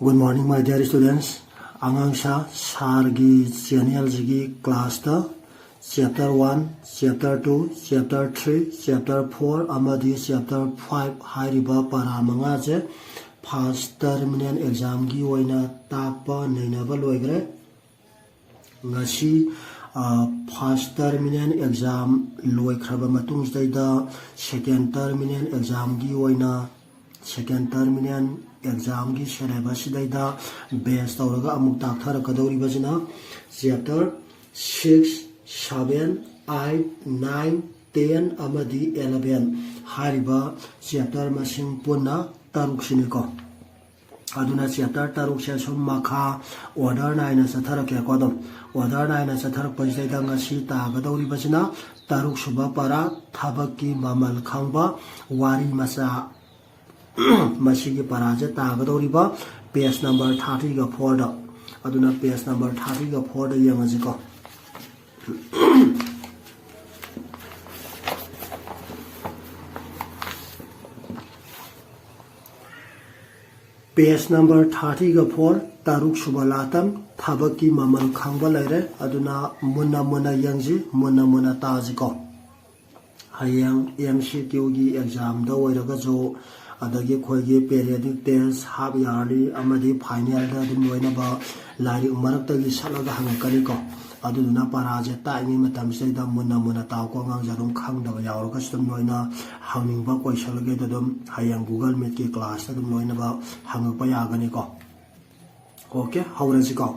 Good morning, my dear students. Angangsha Sargi channel jigi class ta chapter 1, chapter 2, chapter 3, chapter 4 amadi chapter 5 hairiba para manga je first terminal exam gi oina takpa nainaba loigre. Ngasi first terminal exam loikraba matung da second terminal exam gi oina second terminal exam की syllabus da base tawraga amuk takthara kadori bajina chapter 6 7 8 9 10 amadi 11 hariba chapter masing punna taruk siniko aduna chapter taruk se som makha order 9 sathara ke kodom order 9 sathara pajai da ngasi ta gadori bajina taruk suba para thabaki mamal khangba wari masa Masigi Paraja Tagadoriba, page number 30 ga 4 da aduna page number 30 ga 4 da yamaziko page number 30 ga 4 taruk subalatam thabaki mamal khangba laire aduna munna yangji munna tajiko hayang MCQ gi exam da oiraga jo adagi khoigi periodic test half yearly amadi final da dum loina ba lari umarak tagi salaga hangakani ko aduna paraje taini matam sei da munna taw ko ngang jarum khang da yawra ka stum loina hangning ba question ge da dum hayang Google Meet ki class da dum loina ba hangak pa yagani ko okay hawraji ko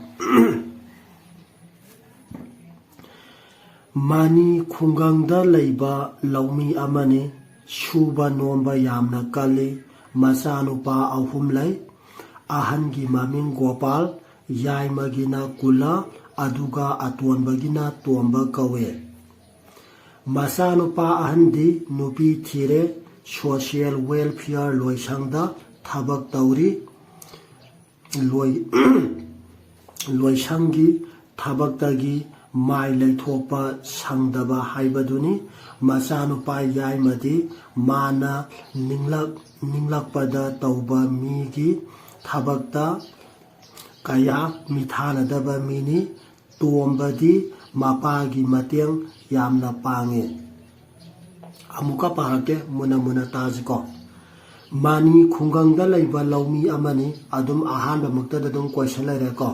mani khungang da leiba laumi amani Shuba nomba yamna kali masanupa ahum lai ahangi maming Gopal yai magina kula aduga atuan bagina tuamba kawe masanupa ahandi nupi thire social welfare loisangda thabak tauri loisangi thabak tagi mai leithopa sangdaba haibaduni masanupa yai madi mana ninglak pada tauba migi thabakta kaya mithana daba mini tuombadi mapagi mateng yamna pange amuka parake muna tajiko mani khungang da laiba laumi amani adum ahanba makta dadum question lare ko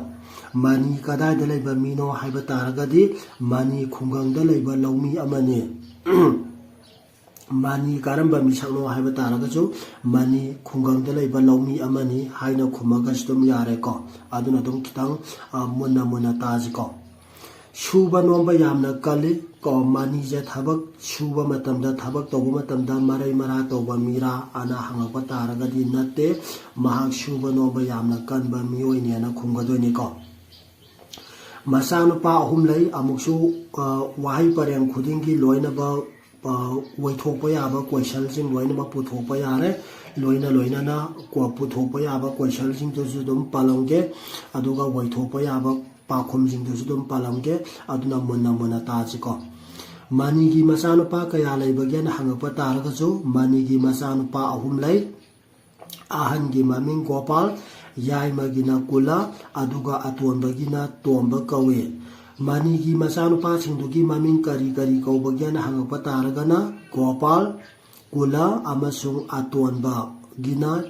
mani kadai da laiba mino haiba taragadi mani khungang da laiba laumi amani mani karamba misakno haiba taragajo mani khungang da laiba laumi amani haina khumaga stum yare ko aduna dum kitang munna tajiko shuba nomba yamna kali ko mani je thabak shuba matamda thabak tobu matamda marai mara toba mira ana hangapa taragadi natte mahak shuba nomba yamna kanba mioi ne na khumgadoni ko masanupa ahum lai amuksu wahai pareng khudingi loina ba waithokpa yaba question sing loina ba puthokpa yare loina na ko puthokpa yaba question sing to dum palongge aduga waithokpa yaba pakhum sing to dum palongge aduna munna tajiko mani gi masanupa kaya lai bagyan hangapa taraga jo mani gi masanupa ahum lai ahan gi maming Gopal yai magina kula aduga atuan bagina tomba kawe mani gi masanupa singdugi maming kari kaubagyan hangapa taragana Gopal kula amasung atuan ba gina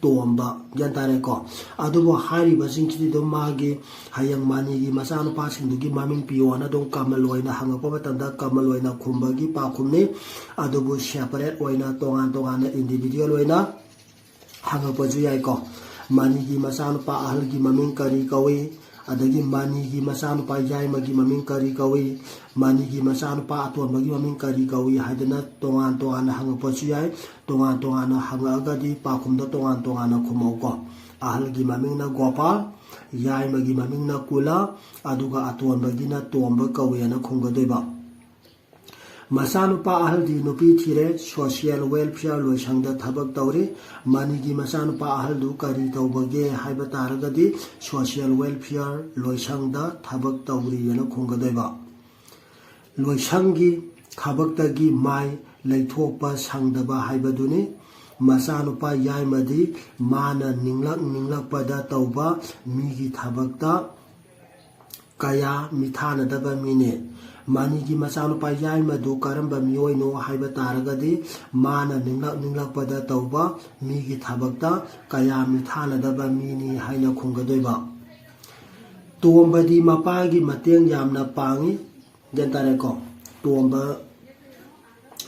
tomba yantare ko adugo hari basing chiti do magi hayang mani gi masanupa singdugi maming piona dong kamaloina hangapa batanda kamaloina khumbagi pakhumne adugo separate oina tongan individual oina hangapa ju yai ko mani gi masanupa ahal gi maming kari kawe adagi mani gi masanupa yai magi maming kari kawe mani gi masanupa atuan magi maming kari kawe hadana tongan hangapa chu yai tongan hangaga di pakhumda tongan khumau ko ahal gi maming na Gopal yai magi maming na kula aduga atuan magi na tomba kawe na khumgadoiba masanupa ahal di nupi thire social welfare loisangda thabak tauri mani gi masanupa ahal du kari tawbage haiba taragadi social welfare loisangda thabak tauri yana khungadoiba loisangi thabak tagi mai leithokpa sangdaba haibaduni मचानुपा याइमदि माना निंगलकपदा तौबा मीगी थबकता कया मिथानदबा मीने मानीगी मचानुपा याइमदु करंबा मियोइनो हाइबा तारगदि माना निंगलकपदा तौबा मीगी थबकता कया मिथानदबा मीनी हाइना खुंगदोइबा तोंबदी मपागी मतेंग यामना पांगी जनतारेको तोंबा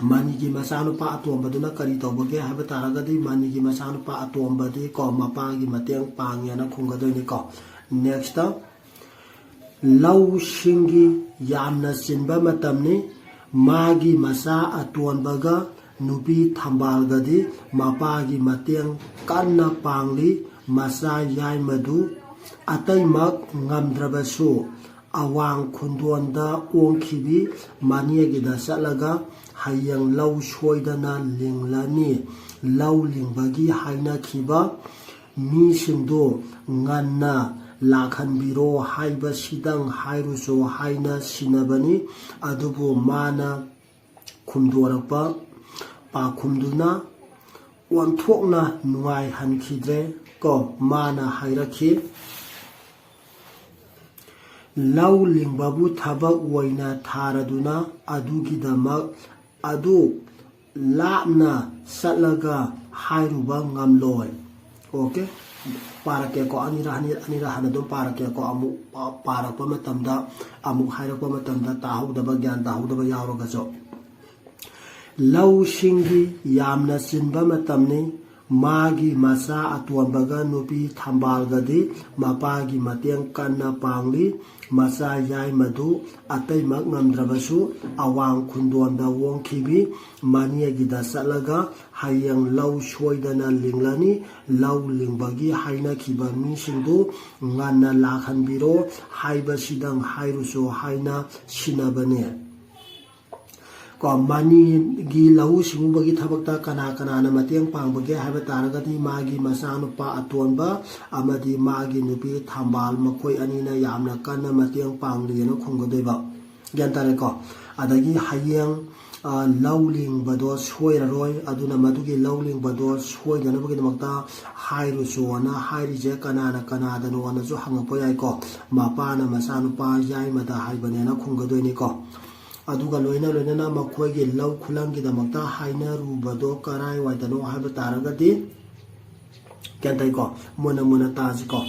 मानीगी मचानुपा अतोंबदुना करी तौबगे हाइबा तारगदि मानीगी मचानुपा अतोंबदि को मपागी मतेंग पांगेना खुंगदोइनि को नेक्स्ट लौ सिंगी यामना चिनबा मतमनि मागी मचा अतोंबगा नुपी थंबालगदि मपागी मतेंग कन्ना पांगली मचा याइमदु अतैमक ngamdrabasu awang khundonda ongkhibi maniagida chalaga hayang lau soidana linglani lau lingbagi haina khiba mi singdo nganna lakhanbiro haiba sidang hairuso haina sinabani adubu mana khumdorakpa pakhumduna wanthokna nuai hankhidre ko mana hairakhi lau lingbabu thabak waina tharaduna adugidamak adu lapna satlaga hairuba ngamloi okay parake ko anira hanadum parake ko amu parakpa matamda amu hairakpa matamda tahudaba gyan tahudaba yawraga so lau singi yamna sinba matamni मागी मचा अतोंबगा नुपी थंबालगदि मपागी मतेंग कन्ना पांगली मचा याइमदु अतैमक ngamdrabasu awang khundonda wongkhibi maniagida chalaga hayang lau soidana linglani lau lingbagi haina khiba misingdu nganna lakhanbiro haiba sidang hairuso haina sinabane को मानी गी लहू सिंगुबगी थबकता कना कनाना मतेंग पांगबगे हाइबा तारगदि मागी मचानुपा अतोंबा अमदि मागी नुपी थांबाल मखोय अनिना यामना कन्ना मतेंग पांगलिना खुंगदोइबा ग्यान तारेको अदगी हायेंग लौलिंग बदो सोयररोय अदुना मदुगी लौलिंग बदो सोयदनबगी दमकता हाइरुसोना हाइरिजे कनाना कनादनो अनजु हंगपो याइको मापाना मचानुपा याइमदा हाइबनेना खुंगदोइनिको अदुगा लोइना लोइना मखोयगे लौ खुलंगीदमक्ता हाइनरुबदो कराय वाइदनो हाइबा तारगदि केंताइको मुना मुना ताजिको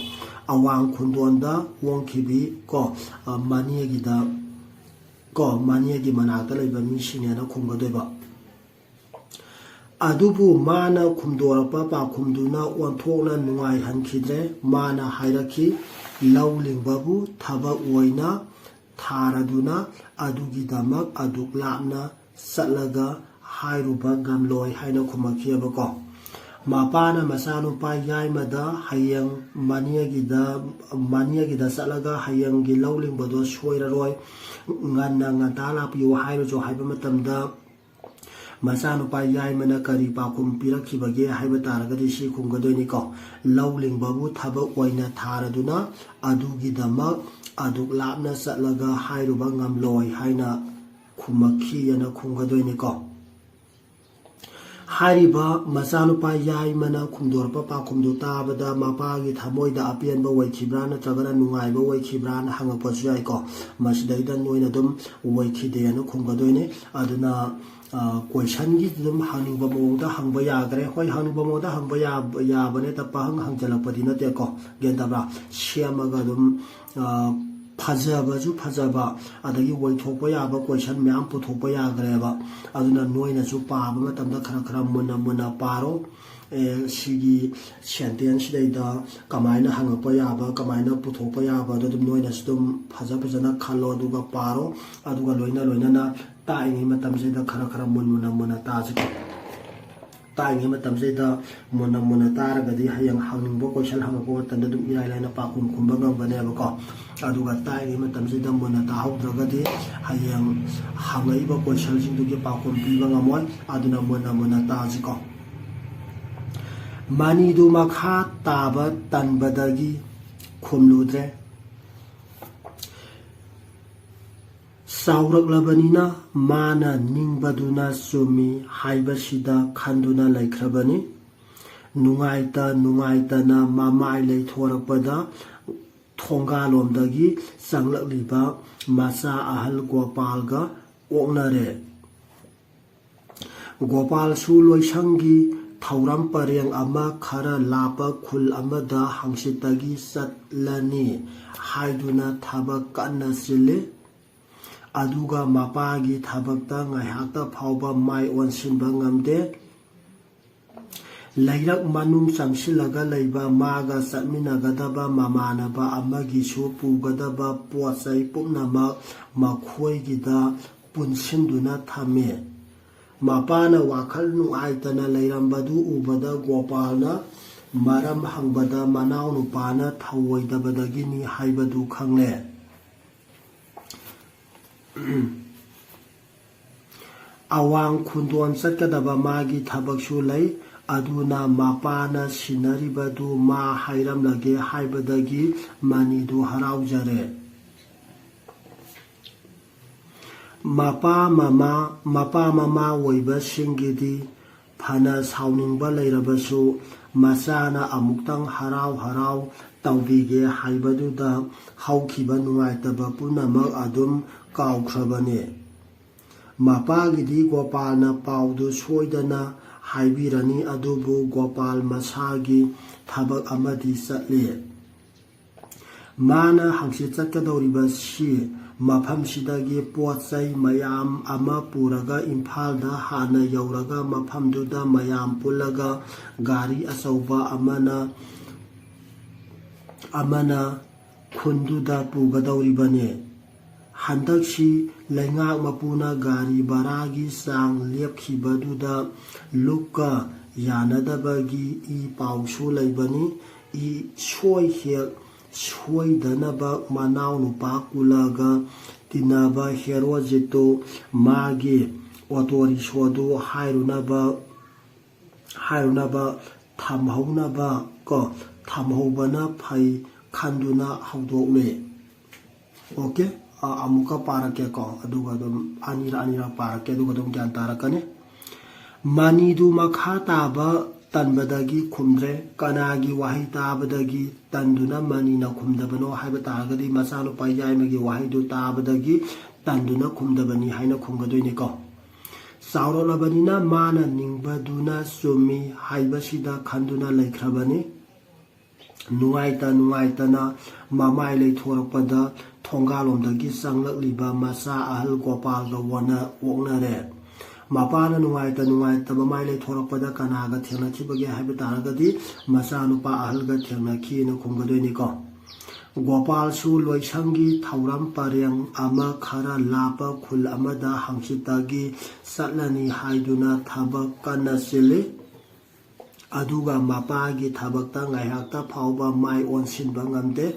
अवांग खुंदोंदा वोंखिबि को मानियगी मनाक्ता लैबा मिसिनेना खुंगदोइबा अदुबु माना खुमदोरपा पाखुमदुना ओंथोकना नुंगाइ हनखिद्रे माना हाइरखि लौ लिंगबाबु थबक ओइना थारादुना अदुगिदमक अदुक लापना चलगा हाइरुबा gamloi हाइना खुमखियबको मापाना मचानुपा याइमदा हायंग मानियगिदा चलगा हायंगी लौलिंगबदो सोइररोय nganna ngata lapiyo हाइरुजो हाइबा मतमदा मचानुपा याइमना करी पाखुम पिरखिबगे हाइबा तारगदि सि खुंगदोइनिको लौलिंगबाबु थबक ओइना थारादुना अदुगिदमक अदुक लापना चलगा हाइरुबा ngamloi हाइना खुमखियना खुंगदोइनिको हारिबा मचानुपा याइमना खुमदोरपा पाखुमदु ताबदा मपागी थमोइदा अपेनबा वैखिब्रा नत्रगना नुंगाइबा वैखिब्राना हंगपसु याइको मसिदैदा नोइना दुम वैखिदेना खुंगदोइने अदुना क्वेश्चन की दुम हंगबा मोदा हंगबा यागरे होय हंगबा मोदा हंगबा याबने तपा हंगजलपदि नतेको गेंदाबा सेमगा दुम फजबजु फजबा अदगी वैथोकपा याबा क्वेश्चन म्याम पुथोकपा यागरेबा अदुना नोइनासु पाबा मतमदा खरा खरा मुना मुना पारो सिगी सेंटेंस दैदा कमाइना हंगपा याबा कमाइना पुथोकपा याबा दुम नोइनासु दुम फजा फजना खलो अदुगा पारो अदुगा लोइना लोइना ताइङै मतमसेदा खरा खरा मुना मुना ताजिको ताइङै मतमसेदा मुना मुना तारगदि हयंग हंगबो क्वेश्चन हंगबो मतंदा दुम इराय लाइना पाखुम खुंबा ngambनेबको अदुगा ताइङै मतमसेदा मुना ताहौद्रगदि हयंग हंगैबो क्वेश्चन सिंदुगे पाखुम पिबा ngамोय अदुना मुना मुना ताजिको मानिदु मखा ताबा तनबदगी खुमलुद्रे साउरक्लबनिना माना निंगबदुना सुमी हाइबसिदा खंदुना लैख्रबनी ꯅꯨꯡꯉꯥꯏꯇꯅ ꯃꯃꯥꯏ ꯂꯩꯊꯣꯔꯛꯄꯗ ꯊꯣꯡꯒꯥꯂꯣꯝꯗꯒꯤ ꯆꯪꯂꯛꯂꯤꯕ ꯃꯆꯥ ꯑꯍꯜ ꯒꯣꯄꯥꯜꯒ ꯑꯣꯛꯅꯔꯦ꯫ ꯒꯣꯄꯥꯜꯁꯨ ꯂꯣꯏꯁꯪꯒꯤ ꯊꯧꯔꯝ ꯄꯔꯦꯡ ꯑꯃ ꯈꯔ ꯂꯥꯞꯄ ꯈꯨꯜ ꯑꯃꯗ ꯍꯪꯆꯤꯠꯇꯒꯤ ꯆꯠꯂꯅꯤ ꯍꯥꯏꯗꯨꯅ ꯊꯕꯛ ꯀꯟꯅ ꯆꯤꯜꯂꯤ꯫ ꯑꯗꯨꯒ ꯃꯄꯥꯒꯤ ꯊꯕꯛꯇ ꯉꯥꯏꯍꯥꯛꯇ ꯐꯥꯎꯕ ꯃꯥꯏ ꯑꯣꯟꯁꯤꯟꯕ ꯉꯝꯗꯦ꯫ ꯂꯩꯔꯛ ꯃꯅꯨꯡ ꯆꯪꯁꯤꯜꯂꯒ ꯂꯩꯕ ꯃꯥꯒ ꯆꯠꯃꯤꯟꯅꯒꯗꯕ ꯃꯃꯥꯟꯅꯕ ꯑꯃꯒꯤꯁꯨ ꯄꯨꯒꯗꯕ ꯄꯣꯠ ꯆꯩ ꯄꯨꯝꯅꯃꯛ ꯃꯈꯣꯏꯒꯤꯗ ꯄꯨꯟꯁꯤꯟꯗꯨꯅ ꯊꯝꯃꯤ꯫ ꯃꯄꯥꯅ ꯋꯥꯈꯜ ꯅꯨꯡꯉꯥꯏꯇꯅ ꯂꯩꯔꯝꯕꯗꯨ ꯎꯕꯗ ꯒꯣꯄꯥꯜꯅ ꯃꯔꯝ ꯍꯪꯕꯗ ꯃꯅꯥꯎꯅꯨꯄꯥꯅ ꯊꯧꯑꯣꯏꯗꯕꯗꯒꯤꯅꯤ ꯍꯥꯏꯕꯗꯨ ꯈꯪꯂꯦ꯫ ꯑꯋꯥꯡ ꯈꯨꯟꯗꯣꯟ ꯆꯠꯀꯗꯕ ꯃꯥꯒꯤ ꯊꯕꯛꯁꯨ ꯂꯩ꯫ ꯑꯗꯨꯅ ꯃꯄꯥꯅ ꯁꯤꯟꯅꯔꯤꯕꯗꯨ ꯃꯥ ꯍꯥꯏꯔꯝꯂꯒꯦ ꯍꯥꯏꯕꯗꯒꯤ ꯃꯅꯤꯗꯨ ꯍꯔꯥꯎꯖꯔꯦ꯫ ꯃꯄꯥ ꯃꯃꯥ ꯑꯣꯏꯕꯁꯤꯡꯒꯤꯗꯤ ꯐꯅ ꯁꯥꯎꯅꯤꯡꯕ ꯂꯩꯔꯕꯁꯨ ꯃꯆꯥꯅ ꯑꯃꯨꯛꯇꯪ ꯍꯔꯥꯎ ꯇꯧꯕꯤꯒꯦ ꯍꯥꯏꯕꯗꯨꯗ ꯍꯧꯈꯤꯕ ꯅꯨꯡꯉꯥꯏꯇꯕ ꯄꯨꯝꯅꯃꯛ ꯑꯗꯨꯝ ꯀꯥꯎꯈ꯭ꯔꯕꯅꯤ꯫ ꯃꯄꯥꯒꯤꯗꯤ ꯒꯣꯄꯥꯜꯅ ꯄꯥꯎꯗꯨ ꯁꯣꯏꯗꯅ ꯍꯥꯏꯕꯤꯔꯅꯤ꯫ ꯑꯗꯨꯕꯨ ꯒꯣꯄꯥꯜ ꯃꯁꯥꯒꯤ ꯊꯕꯛ ꯑꯃꯗꯤ ꯆꯠꯂꯤ꯫ ꯃꯥꯅ ꯍꯪꯆꯤꯠ ꯆꯠꯀꯗꯧꯔꯤꯕꯁꯤ ꯃꯐꯝꯁꯤꯗꯒꯤ ꯄꯣꯠ ꯆꯩ ꯃꯌꯥꯝ ꯑꯃ ꯄꯨꯔꯒ ꯏꯝꯐꯥꯜꯗ ꯍꯥꯟꯅ ꯌꯧꯔꯒ ꯃꯐꯝꯗꯨꯗ ꯃꯌꯥꯝ ꯄꯨꯜꯂꯒ ꯒꯥꯔꯤ ꯑꯆꯧꯕ ꯑꯃꯅ ꯈꯨꯟꯗꯨꯗ ꯄꯨꯒꯗꯧꯔꯤꯕꯅꯤ꯫ ꯍꯟꯗꯛꯁꯤ ꯂꯩꯉꯥꯛ ꯃꯄꯨꯅ ꯒꯥꯔꯤ ꯚꯔꯥꯒꯤ ꯆꯥꯡ ꯂꯦꯞꯈꯤꯕꯗꯨꯗ ꯂꯨꯞꯀ ꯌꯥꯅꯗꯕꯒꯤ ꯏ ꯄꯥꯎꯁꯨ ꯂꯩꯕꯅꯤ꯫ ꯍꯦꯛ ꯁꯣꯏꯗꯅꯕ ꯃꯅꯥꯎꯅꯨꯄꯥ ꯀꯨꯂꯒ ꯇꯤꯟꯅꯕ ꯍꯦꯔꯣꯖꯤꯠꯇꯨ ꯃꯥꯒꯤ ꯑꯣꯇꯣꯔꯤꯛꯁꯣꯗꯨ ꯍꯥꯏꯔꯨꯅꯕ ꯊꯝꯍꯧꯕꯅ ꯐꯩ ꯈꯟꯗꯨꯅ ꯍꯧꯗꯣꯛꯂꯦ꯫ ꯑꯣꯀꯦ, ꯑꯃꯨꯛꯀ ꯄꯥꯔꯛꯀꯦꯀꯣ, ꯑꯗꯨꯒ ꯑꯗꯨꯝ ꯑꯅꯤꯔꯛ ꯄꯥꯔꯛꯀꯦ, ꯑꯗꯨꯒ ꯑꯗꯨꯝ ꯒ꯭ꯌꯥꯟ ꯇꯥꯔꯛꯀꯅꯤ꯫ ꯃꯅꯤꯗꯨ ꯃꯈꯥ ꯇꯥꯕ ꯇꯟꯕꯗꯒꯤ ꯈꯨꯝꯗ꯭ꯔꯦ꯫ ꯀꯅꯥꯒꯤ ꯋꯥꯍꯩ ꯇꯥꯕꯗꯒꯤ ꯇꯟꯗꯨꯅ ꯃꯅꯤꯅ ꯈꯨꯝꯗꯕꯅꯣ ꯍꯥꯏꯕ ꯇꯥꯔꯒꯗꯤ ꯃꯆꯥꯅꯨꯄꯥ ꯌꯥꯏꯃꯒꯤ ꯋꯥꯍꯩꯗꯨ ꯇꯥꯕꯗꯒꯤ ꯇꯟꯗꯨꯅ ꯈꯨꯝꯗꯕꯅꯤ ꯍꯥꯏꯅ ꯈꯨꯝꯒꯗꯣꯏꯅꯤꯀꯣ꯫ ꯆꯥꯎꯔꯛꯂꯕꯅꯤꯅ ꯃꯥꯅ ꯅꯤꯡꯕꯗꯨꯅ ꯆꯨꯝꯃꯤ ꯍꯥꯏꯕꯁꯤꯗ ꯈꯟꯗꯨꯅ ꯂꯩꯈ꯭ꯔꯕꯅꯤ꯫ ꯅꯨꯡꯉꯥꯏꯇꯅ ꯃꯃꯥꯏ ꯂꯩꯊꯣꯔꯛꯄꯗ ꯊꯣꯡꯒꯥꯂꯣꯝꯗꯒꯤ ꯆꯪꯂꯛꯂꯤꯕ ꯃꯆꯥ ꯑꯍꯜ ꯒꯣꯄꯥꯜꯒ ꯑꯣꯛꯅꯔꯦ꯫ ꯃꯄꯥꯅ ꯅꯨꯡꯉꯥꯏꯇ ꯃꯃꯥꯏ ꯂꯩꯊꯣꯔꯛꯄꯗ ꯀꯅꯥꯒ ꯊꯦꯡꯅꯈꯤꯕꯒꯦ ꯍꯥꯏꯕ ꯇꯥꯔꯒꯗꯤ ꯃꯆꯥꯅꯨꯄꯥ ꯑꯍꯜꯒ ꯊꯦꯡꯅꯈꯤꯅ ꯈꯨꯝꯒꯗꯣꯏꯅꯤꯀꯣ꯫ ꯒꯣꯄꯥꯜꯁꯨ ꯂꯣꯏꯁꯪꯒꯤ ꯊꯧꯔꯝ ꯄꯔꯦꯡ ꯑꯃ ꯈꯔ ꯂꯥꯞꯄ ꯈꯨꯜ ꯑꯃꯗ ꯍꯪꯆꯤꯠꯇꯒꯤ ꯆꯠꯂꯅꯤ ꯍꯥꯏꯗꯨꯅ ꯊꯕꯛ ꯀꯟꯅ ꯆꯤꯜꯂꯤ꯫ ꯑꯗꯨꯒ ꯃꯄꯥꯒꯤ ꯊꯕꯛꯇ ꯉꯥꯏꯍꯥꯛꯇ ꯐꯥꯎꯕ ꯃꯥꯏ ꯑꯣꯟꯁꯤꯟꯕ ꯉꯝꯗꯦ꯫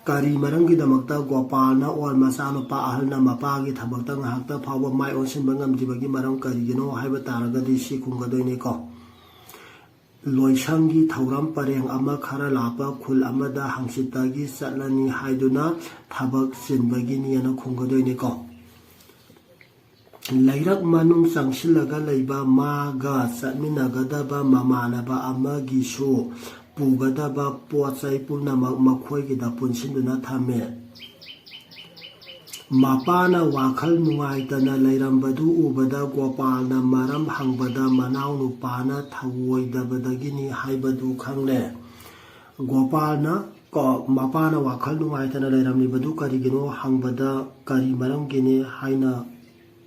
ꯀꯔꯤ ꯃꯔꯝꯒꯤꯗꯃꯛꯇ ꯒꯣꯄꯥꯜꯅ ꯃꯆꯥꯅꯨꯄꯥ ꯑꯍꯜꯅ ꯃꯄꯥꯒꯤ ꯊꯕꯛꯇ ꯉꯥꯏꯍꯥꯛꯇ ꯐꯥꯎꯕ ꯃꯥꯏ ꯑꯣꯟꯁꯤꯟꯕ ꯉꯝꯗ꯭ꯔꯤꯕꯒꯤ ꯃꯔꯝ ꯀꯔꯤꯒꯤꯅꯣ ꯍꯥꯏꯕ ꯇꯥꯔꯒꯗꯤ ꯁꯤ ꯈꯨꯝꯒꯗꯣꯏꯅꯤꯀꯣ꯫ ꯂꯣꯏꯁꯪꯒꯤ ꯊꯧꯔꯝ ꯄꯔꯦꯡ ꯑꯃ ꯈꯔ ꯂꯥꯞꯄ ꯈꯨꯜ ꯑꯃꯗ ꯍꯪꯆꯤꯠꯇꯒꯤ ꯆꯠꯂꯅꯤ ꯍꯥꯏꯗꯨꯅ ꯊꯕꯛ ꯆꯤꯟꯕꯒꯤꯅꯤꯅ ꯈꯨꯝꯒꯗꯣꯏꯅꯤꯀꯣ꯫ ꯂꯩꯔꯛ ꯃꯅꯨꯡ ꯆꯪꯁꯤꯜꯂꯒ ꯂꯩꯕ ꯃꯥꯒ ꯆꯠꯃꯤꯟꯅꯒꯗꯕ ꯃꯃꯥꯟꯅꯕ ꯑꯃꯒꯤꯁꯨ ꯄꯨꯒꯗꯕ ꯄꯣꯠ ꯆꯩ ꯄꯨꯝꯅꯃꯛ ꯃꯈꯣꯏꯒꯤꯗ ꯄꯨꯟꯁꯤꯟꯗꯨꯅ ꯊꯝꯃꯤ꯫ ꯃꯄꯥꯅ ꯋꯥꯈꯜ ꯅꯨꯡꯉꯥꯏꯇꯅ ꯂꯩꯔꯝꯕꯗꯨ ꯎꯕꯗ ꯒꯣꯄꯥꯜꯅ ꯃꯔꯝ ꯍꯪꯕꯗ ꯃꯅꯥꯎꯅꯨꯄꯥꯅ ꯊꯧꯑꯣꯏꯗꯕꯗꯒꯤꯅꯤ ꯍꯥꯏꯕꯗꯨ ꯈꯪꯂꯦ꯫ ꯃꯄꯥꯅ ꯋꯥꯈꯜ ꯅꯨꯡꯉꯥꯏꯇꯅ ꯂꯩꯔꯝꯂꯤꯕꯗꯨ ꯀꯔꯤꯒꯤꯅꯣ ꯍꯪꯕꯗ ꯀꯔꯤ ꯃꯔꯝꯒꯤꯅꯤ ꯍꯥꯏꯅ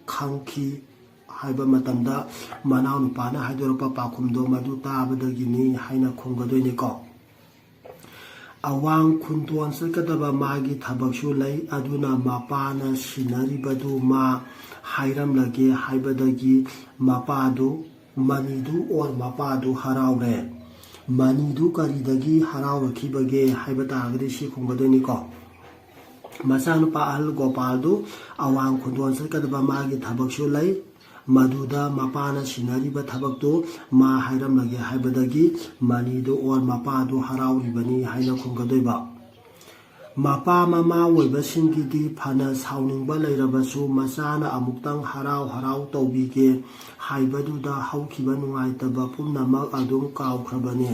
ꯈꯪꯈꯤ ꯍꯥꯏꯕ ꯃꯇꯝꯗ ꯃꯅꯥꯎꯅꯨꯄꯥꯅ ꯍꯥꯏꯗꯣꯔꯛꯄ ꯄꯥꯎꯈꯨꯝꯗꯣ ꯃꯗꯨ ꯇꯥꯕꯗꯒꯤꯅꯤ ꯍꯥꯏꯅ ꯈꯨꯝꯒꯗꯣꯏꯅꯤꯀꯣ꯫ ꯑꯋꯥꯡ ꯈꯨꯟꯗꯣꯟ ꯆꯠꯀꯗꯕ ꯃꯥꯒꯤ ꯊꯕꯛꯁꯨ ꯂꯩ꯫ ꯑꯗꯨꯅ ꯃꯄꯥꯅ ꯁꯤꯟꯅꯔꯤꯕꯗꯨ ꯃꯥ ꯍꯥꯏꯔꯝꯂꯒꯦ ꯍꯥꯏꯕꯗꯒꯤ ꯃꯄꯥꯗꯨ ꯍꯔꯥꯎꯔꯦ꯫ ꯃꯅꯤꯗꯨ ꯀꯔꯤꯗꯒꯤ ꯍꯔꯥꯎꯔꯛꯈꯤꯕꯒꯦ ꯍꯥꯏꯕ ꯇꯥꯔꯒꯗꯤ ꯁꯤ ꯈꯨꯝꯒꯗꯣꯏꯅꯤꯀꯣ꯫ ꯃꯆꯥꯅꯨꯄꯥ ꯑꯍꯜ ꯒꯣꯄꯥꯜꯗꯨ ꯑꯋꯥꯡ ꯈꯨꯟꯗꯣꯟ ꯆꯠꯀꯗꯕ ꯃꯥꯒꯤ ꯊꯕꯛꯁꯨ ꯂꯩ꯫ ꯃꯗꯨꯗ ꯃꯄꯥꯅ ꯁꯤꯟꯅꯔꯤꯕ ꯊꯕꯛꯇꯨ ꯃꯥ ꯍꯥꯏꯔꯝꯂꯒꯦ ꯍꯥꯏꯕꯗꯒꯤ ꯃꯄꯥꯗꯨ ꯍꯔꯥꯎꯔꯤꯕꯅꯤ ꯍꯥꯏꯅ ꯈꯨꯝꯒꯗꯣꯏꯕ꯫ ꯃꯄꯥ ꯃꯃꯥ ꯑꯣꯏꯕꯁꯤꯡꯒꯤꯗꯤ ꯐꯅ ꯁꯥꯎꯅꯤꯡꯕ ꯂꯩꯔꯕꯁꯨ ꯃꯆꯥꯅ ꯑꯃꯨꯛꯇꯪ ꯍꯔꯥꯎ ꯍꯔꯥꯎ ꯇꯧꯕꯤꯒꯦ ꯍꯥꯏꯕꯗꯨꯗ ꯍꯧꯈꯤꯕ ꯅꯨꯡꯉꯥꯏꯇꯕ ꯄꯨꯝꯅꯃꯛ ꯑꯗꯨꯝ ꯀꯥꯎꯈ꯭ꯔꯕꯅꯤ꯫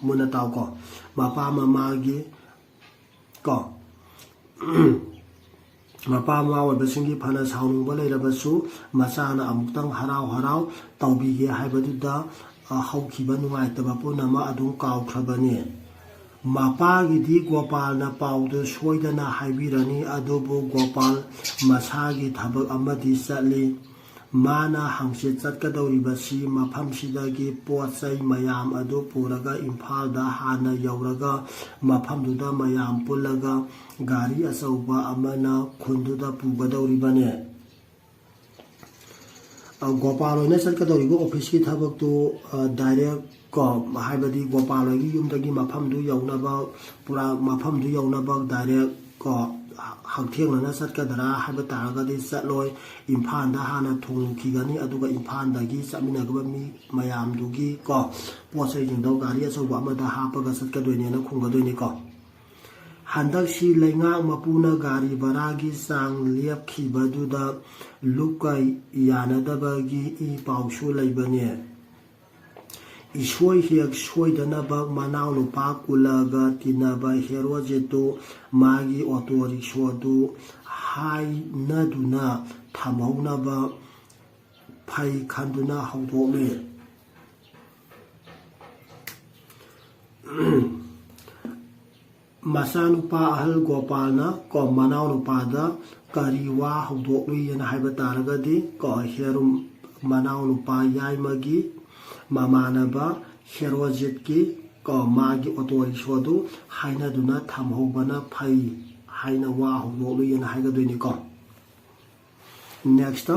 ꯃꯨꯟꯅ ꯇꯥꯎꯀꯣ ꯃꯄꯥ ꯃꯃꯥꯒꯤ ꯃꯄꯥ ꯃꯃꯥ ꯑꯣꯏꯕꯁꯤꯡꯒꯤ ꯐꯅ ꯁꯥꯎꯅꯤꯡꯕ ꯂꯩꯔꯕꯁꯨ ꯃꯆꯥꯅ ꯑꯃꯨꯛꯇꯪ ꯍꯔꯥꯎ ꯍꯔꯥꯎ ꯇꯧꯕꯤꯒꯦ ꯍꯥꯏꯕꯗꯨꯗ ꯍꯧꯈꯤꯕ ꯅꯨꯡꯉꯥꯏꯇꯕ ꯄꯨꯝꯅꯃꯛ ꯑꯗꯨꯝ ꯀꯥꯎꯈ꯭ꯔꯕꯅꯤ꯫ ꯃꯄꯥꯒꯤꯗꯤ ꯒꯣꯄꯥꯜꯅ ꯄꯥꯎꯗꯨ ꯁꯣꯏꯗꯅ ꯍꯥꯏꯕꯤꯔꯅꯤ ꯑꯗꯨꯕꯨ ꯒꯣꯄꯥꯜ ꯃꯁꯥꯒꯤ ꯊꯕꯛ ꯑꯃꯗꯤ ꯆꯠꯂꯤ꯫ ꯃꯥꯅ ꯍꯪꯆꯤꯠ ꯆꯠꯀꯗꯧꯔꯤꯕꯁꯤ ꯃꯐꯝꯁꯤꯗꯒꯤ ꯄꯣꯠ ꯆꯩ ꯃꯌꯥꯝ ꯑꯗꯨ ꯄꯨꯔꯒ ꯏꯝꯐꯥꯜꯗ ꯍꯥꯟꯅ ꯌꯧꯔꯒ ꯃꯐꯝꯗꯨꯗ ꯃꯌꯥꯝ ꯄꯨꯜꯂꯒ ꯒꯥꯔꯤ ꯑꯆꯧꯕ ꯑꯃꯅ ꯈꯨꯟꯗꯨꯗ ꯄꯨꯒꯗꯧꯔꯤꯕꯅꯤ꯫ ꯒꯣꯄꯥꯜ ꯍꯣꯏꯅ ꯆꯠꯀꯗꯧꯔꯤꯕ ꯑꯣꯐꯤꯁꯀꯤ ꯊꯕꯛꯇꯨ ꯗꯥꯏꯔꯦꯛ ꯍꯥꯏꯕꯗꯤ ꯒꯣꯄꯥꯜ ꯍꯣꯏꯒꯤ ꯌꯨꯝꯗꯒꯤ ꯃꯐꯝꯗꯨ ꯌꯧꯅꯕ ꯄꯨꯔꯥ ꯃꯐꯝꯗꯨ ꯌꯧꯅꯕ ꯗꯥꯏꯔꯦꯛ ꯍꯛꯊꯦꯡꯅꯅ ꯆꯠꯀꯗ꯭ꯔꯥ ꯍꯥꯏꯕ ꯇꯥꯔꯒꯗꯤ ꯆꯠꯂꯣꯏ꯫ ꯏꯝꯐꯥꯜꯗ ꯍꯥꯟꯅ ꯊꯨꯡꯈꯤꯒꯅꯤ ꯑꯗꯨꯒ ꯏꯝꯐꯥꯜꯗꯒꯤ ꯆꯠꯃꯤꯟꯅꯒꯗꯕ ꯃꯤ ꯃꯌꯥꯝꯗꯨꯒꯤ ꯄꯣꯠ ꯆꯩꯁꯤꯡꯗꯣ ꯒꯥꯔꯤ ꯑꯆꯧꯕ ꯑꯃꯗ ꯍꯥꯞꯄꯒ ꯆꯠꯀꯗꯣꯏꯅꯦꯅ ꯈꯨꯝꯒꯗꯣꯏꯅꯤꯀꯣ꯫ ꯍꯟꯗꯛꯁꯤ ꯂꯩꯉꯥꯛ ꯃꯄꯨꯅ ꯒꯥꯔꯤ ꯚꯔꯥꯒꯤ ꯆꯥꯡ ꯂꯦꯞꯈꯤꯕꯗꯨꯗ ꯂꯨꯞꯀ ꯌꯥꯅꯗꯕꯒꯤ ꯏ ꯄꯥꯎꯁꯨ ꯂꯩꯕꯅꯤ꯫ ꯏꯁꯣꯏ ꯍꯦꯛ ꯁꯣꯏꯗꯅꯕ ꯃꯅꯥꯎꯅꯨꯄꯥ ꯀꯨꯂꯒ ꯇꯤꯟꯅꯕ ꯍꯦꯔꯣꯖꯤꯠꯇꯨ ꯃꯥꯒꯤ ꯑꯣꯇꯣ ꯔꯤꯛꯁꯣꯗꯨ ꯍꯥꯏꯅꯗꯨꯅ ꯊꯝꯍꯧꯅꯕ ꯐꯩ ꯈꯟꯗꯨꯅ ꯍꯧꯗꯣꯛꯂꯤ꯫ ꯃꯆꯥꯅꯨꯄꯥ ꯑꯍꯜ ꯒꯣꯄꯥꯜꯅ ꯃꯅꯥꯎꯅꯨꯄꯥꯗ ꯀꯔꯤ ꯋꯥ ꯍꯧꯗꯣꯛꯂꯨꯏꯅ ꯍꯥꯏꯕ ꯇꯥꯔꯒꯗꯤ ꯃꯅꯥꯎꯅꯨꯄꯥ ꯌꯥꯏꯃꯒꯤ ꯃꯃꯥꯟꯅꯕ ꯍꯦꯔꯣꯖꯤꯠꯀꯤ ꯃꯥꯒꯤ ꯑꯣꯇꯣ ꯔꯤꯛꯁꯣꯗꯨ ꯍꯥꯏꯅꯗꯨꯅ ꯊꯝꯍꯧꯕꯅ ꯐꯩ ꯍꯥꯏꯅ ꯋꯥ ꯍꯧꯗꯣꯛꯂꯨꯏꯅ ꯍꯥꯏꯒꯗꯣꯏꯅꯤꯀꯣ꯫ ꯅꯦꯛꯁꯇ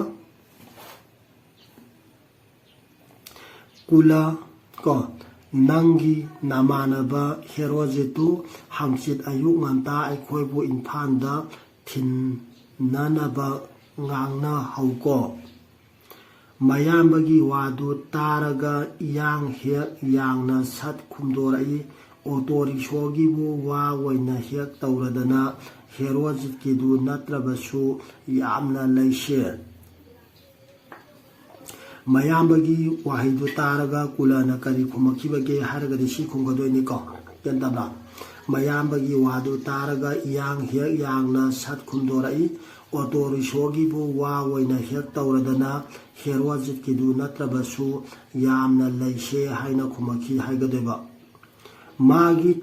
ꯀꯨꯂ ꯅꯪꯒꯤ ꯅꯃꯥꯟꯅꯕ ꯍꯦꯔꯣꯖꯤꯠꯇꯨ ꯍꯪꯆꯤꯠ ꯑꯌꯨꯛ ꯉꯟꯇꯥ ꯑꯩꯈꯣꯏꯕꯨ ꯏꯝꯐꯥꯜꯗ ꯊꯤꯟꯅꯅꯕ ꯉꯥꯡꯅꯍꯧꯀꯣ꯫ ꯃꯌꯥꯝꯕꯒꯤ ꯋꯥꯗꯨ ꯇꯥꯔꯒ ꯏꯌꯥꯡ ꯍꯦꯛ ꯌꯥꯡꯅ ꯁꯠ ꯈꯨꯝꯗꯣꯔꯛꯏ꯫ ꯑꯣꯇꯣ ꯔꯤꯛꯁꯣꯒꯤꯕꯨ ꯋꯥ ꯑꯣꯏꯅ ꯍꯦꯛ ꯇꯧꯔꯗꯅ ꯍꯦꯔꯣꯖꯤꯠꯀꯤꯗꯨ ꯅꯠꯇ꯭ꯔꯕꯁꯨ ꯌꯥꯝꯅ ꯂꯩꯁꯦ꯫ ꯃꯌꯥꯝꯕꯒꯤ ꯋꯥꯍꯩꯗꯨ ꯇꯥꯔꯒ ꯀꯨꯂꯅ ꯀꯔꯤ ꯈꯨꯝꯃꯛꯈꯤꯕꯒꯦ ꯍꯥꯏꯔꯒꯗꯤ ꯁꯤ ꯈꯨꯝꯒꯗꯣꯏꯅꯤꯀꯣ꯫ ꯒ꯭ꯌꯥꯟ ꯇꯥꯕ꯭ꯔꯥ? ꯃꯌꯥꯝꯕꯒꯤ ꯋꯥꯗꯨ ꯇꯥꯔꯒ ꯏꯌꯥꯡ ꯍꯦꯛ ꯌꯥꯡꯅ ꯁꯠ ꯈꯨꯝꯗꯣꯔꯛꯏ꯫ ꯑꯣꯇꯣ ꯔꯤꯛꯁꯣꯒꯤꯕꯨ ꯋꯥ ꯑꯣꯏꯅ ꯍꯦꯛ ꯇꯧꯔꯗꯅ ꯍꯦꯔꯣꯖꯤꯠꯀꯤꯗꯨ ꯅꯠꯇ꯭ꯔꯕꯁꯨ ꯌꯥꯝꯅ ꯂꯩꯁꯦ ꯍꯥꯏꯅ ꯈꯨꯝꯃꯛꯈꯤ ꯍꯥꯏꯒꯗꯣꯏꯕ꯫ ꯃꯥꯒꯤ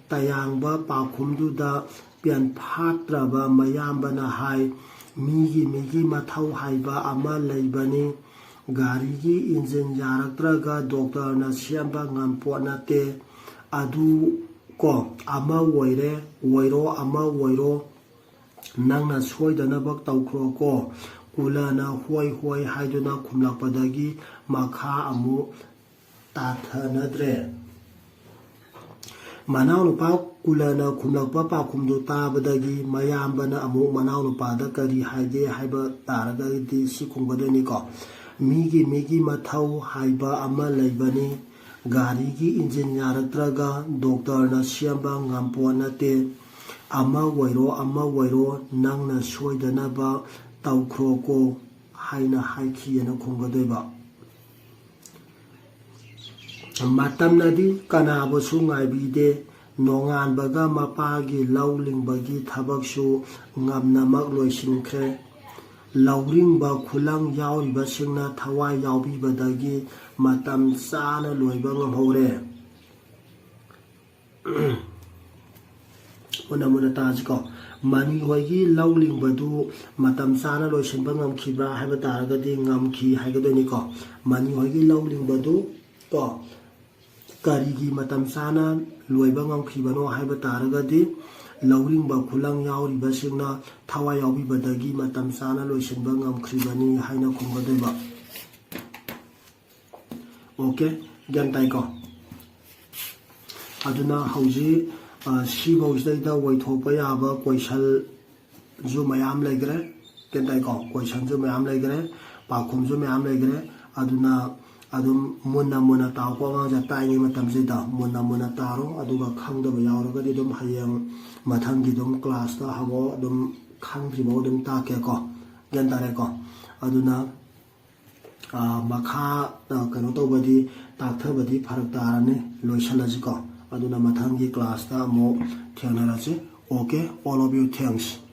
ꯇꯌꯥꯡꯕ ꯄꯥꯎꯈꯨꯝꯗꯨꯗ ꯄꯦꯟꯐꯥꯠꯇ꯭ꯔꯕ ꯃꯌꯥꯝꯕꯅ ꯍꯥꯏ ꯃꯤꯒꯤ ꯃꯊꯧ ꯍꯥꯏꯕ ꯑꯃ ꯂꯩꯕꯅꯤ꯫ ꯒꯥꯔꯤꯒꯤ ꯏꯟꯖꯤꯟ ꯌꯥꯔꯛꯇ꯭ꯔꯒ ꯗꯣꯛꯇꯔꯅ ꯁꯦꯝꯕ ꯉꯝꯄꯣꯠ ꯅꯠꯇꯦ꯫ ꯑꯗꯨ ꯑꯃ ꯑꯣꯏꯔꯣ ꯑꯃ ꯑꯣꯏꯔꯣ ꯅꯪꯅ ꯁꯣꯏꯗꯅꯕ ꯇꯧꯈ꯭ꯔꯣꯀꯣ꯫ ꯀꯨꯂꯅ ꯍꯣꯏ ꯍꯣꯏ ꯍꯥꯏꯗꯨꯅ ꯈꯨꯝꯂꯛꯄꯗꯒꯤ ꯃꯈꯥ ꯑꯃꯨꯛ ꯇꯥꯊꯅꯗ꯭ꯔꯦ꯫ ꯃꯅꯥꯎꯅꯨꯄꯥ ꯀꯨꯂꯅ ꯈꯨꯝꯂꯛꯄ ꯄꯥꯎꯈꯨꯝꯗꯨ ꯇꯥꯕꯗꯒꯤ ꯃꯌꯥꯝꯕꯅ ꯑꯃꯨꯛ ꯃꯅꯥꯎꯅꯨꯄꯥꯗ ꯀꯔꯤ ꯍꯥꯏꯒꯦ ꯍꯥꯏꯕ ꯇꯥꯔꯒꯗꯤ ꯁꯤ ꯈꯨꯝꯒꯗꯣꯏꯅꯤꯀꯣ꯫ ꯃꯤꯒꯤ ꯃꯊꯧ ꯍꯥꯏꯕ ꯑꯃ ꯂꯩꯕꯅꯤ꯫ ꯒꯥꯔꯤꯒꯤ ꯏꯟꯖꯤꯟ ꯌꯥꯔꯛꯇ꯭ꯔꯒ ꯗꯣꯛꯇꯔꯅ ꯁꯦꯝꯕ ꯉꯝꯄꯣꯠ ꯅꯠꯇꯦ꯫ ꯑꯃ ꯑꯣꯏꯔꯣ ꯅꯪꯅ ꯁꯣꯏꯗꯅꯕ ꯇꯧꯈ꯭ꯔꯣꯀꯣ ꯍꯥꯏꯅ ꯍꯥꯏꯈꯤꯑꯅ ꯈꯨꯝꯒꯗꯣꯏꯕ꯫ ꯃꯇꯝꯅꯗꯤ ꯀꯅꯥꯕꯨꯁꯨ ꯉꯥꯏꯕꯤꯗꯦ꯫ ꯅꯣꯡꯉꯥꯟꯕꯒ ꯃꯄꯥꯒꯤ ꯂꯧ ꯂꯤꯡꯕꯒꯤ ꯊꯕꯛꯁꯨ ꯉꯝꯅꯃꯛ ꯂꯣꯏꯁꯤꯟꯈ꯭ꯔꯦ꯫ ꯂꯧꯔꯤꯡꯕ ꯈꯨꯂꯪ ꯌꯥꯎꯔꯤꯕꯁꯤꯡꯅ ꯊꯋꯥꯏ ꯌꯥꯎꯕꯤꯕꯗꯒꯤ ꯃꯇꯝ ꯆꯥꯅ ꯂꯣꯏꯕ ꯉꯝꯍꯧꯔꯦ꯫ ꯃꯨꯟꯅ ꯇꯥꯁꯤꯀꯣ꯫ ꯃꯅꯤ ꯍꯣꯏꯒꯤ ꯂꯧ ꯂꯤꯡꯕꯗꯨ ꯃꯇꯝ ꯆꯥꯅ ꯂꯣꯏꯁꯤꯟꯕ ꯉꯝꯈꯤꯕ꯭ꯔꯥ ꯍꯥꯏꯕ ꯇꯥꯔꯒꯗꯤ ꯉꯝꯈꯤ ꯍꯥꯏꯒꯗꯣꯏꯅꯤꯀꯣ꯫ ꯃꯅꯤ ꯍꯣꯏꯒꯤ ꯂꯧ ꯂꯤꯡꯕꯗꯨ ꯀꯔꯤꯒꯤ ꯃꯇꯝ ꯆꯥꯅ ꯂꯣꯏꯕ ꯉꯝꯈꯤꯕꯅꯣ ꯍꯥꯏꯕ ꯇꯥꯔꯒꯗꯤ ꯂꯧꯔꯤꯡꯕ ꯈꯨꯂꯪ ꯌꯥꯎꯔꯤꯕꯁꯤꯡꯅ ꯊꯋꯥꯏ ꯌꯥꯎꯕꯤꯕꯗꯒꯤ ꯃꯇꯝ ꯆꯥꯅ ꯂꯣꯏꯁꯤꯟꯕ ꯉꯝꯈ꯭ꯔꯤꯕꯅꯤ ꯍꯥꯏꯅ ꯈꯨꯝꯒꯗꯣꯏꯕ꯫ ꯑꯣꯀꯦ ꯒ꯭ꯌꯥꯟ ꯇꯥꯏꯀꯣ꯫ ꯑꯗꯨꯅ ꯍꯧꯖꯤꯛ ꯁꯤꯐꯧꯁꯤꯗꯩꯗ ꯑꯣꯏꯊꯣꯛꯄ ꯌꯥꯕ ꯀꯣꯏꯁꯟꯁꯨ ꯃꯌꯥꯝ ꯂꯩꯈ꯭ꯔꯦ꯫ ꯒ꯭ꯌꯥꯟ ꯇꯥꯏꯀꯣ꯫ ꯀꯣꯏꯁꯟꯁꯨ ꯃꯌꯥꯝ ꯂꯩꯈ꯭ꯔꯦ, ꯄꯥꯎꯈꯨꯝꯁꯨ ꯃꯌꯥꯝ ꯂꯩꯈ꯭ꯔꯦ꯫ ꯑꯗꯨꯅ adum munna taw ko nga ja tai ni matam sida munna taro aduga khangdaba yawragadi dum hayang mathangi dum class ta hago dum khangri bo dum ta ke ko gen tare ko aduna makha kano to badi taktha badi pharak tarane loisalaji ko aduna mathangi class ta mo thenaraji okay all of you thanks